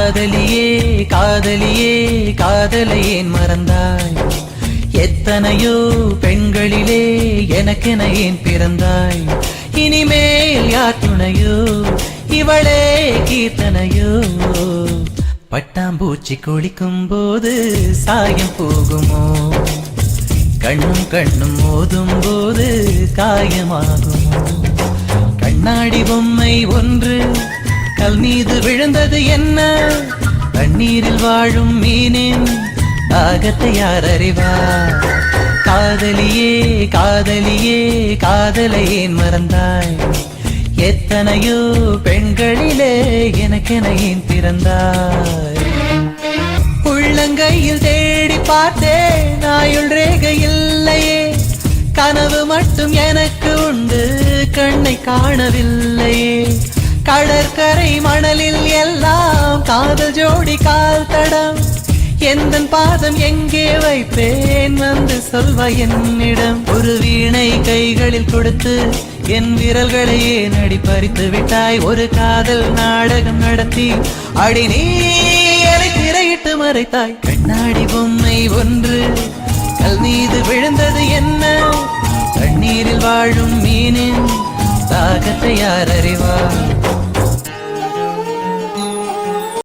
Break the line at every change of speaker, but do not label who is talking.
காதலியே காதலியே காதலை ஏன் மறந்தாய்? எத்தனையோ பெண்களிலே எனக்கென ஏன் பிறந்தாய்? இனிமேல் யார் துணையோ, இவளே கீர்த்தனையோ? பட்டாம்பூச்சி குளிக்கும் போது சாயம் போகுமோ? கண்ணும் கண்ணும் மோதும் போது காயமாகுமோ? கண்ணாடி பொம்மை ஒன்று கல் மீது விழுந்தது என்ன? தண்ணீரில் வாழும் மீனின் தாகத்தை யார் அறிவார்? காதலியே காதலியே காதலை ஏன் மறந்தாய்? எத்தனையோ பெண்களிலே எனக்கென ஏன் பிறந்தாய்? உள்ளங்கையில் தேடி பார்த்தேன், ஆயுள் ரேகை இல்லையே. கனவு மட்டும் எனக்கு உண்டு, கண்ணை காணவில்லையே. கடற்கரை மணலில் எல்லாம் காதல் ஜோடி கால் தடம். எந்த பாதம் எங்கே வைப்பேன், வந்து சொல்வ என்னிடம். ஒரு வீணை கைகளில் கொடுத்து என் விரல்களை ஏன் அடி பறித்து விட்டாய்? ஒரு காதல் நாடகம் நடத்தி அடி நீ என்னை திரையிட்டு மறைத்தாய். கண்ணாடி பொம்மை ஒன்று கல் மீது விழுந்தது என்ன? தண்ணீரில் வாழும் மீனின் தாகத்தை யார் அறிவார்?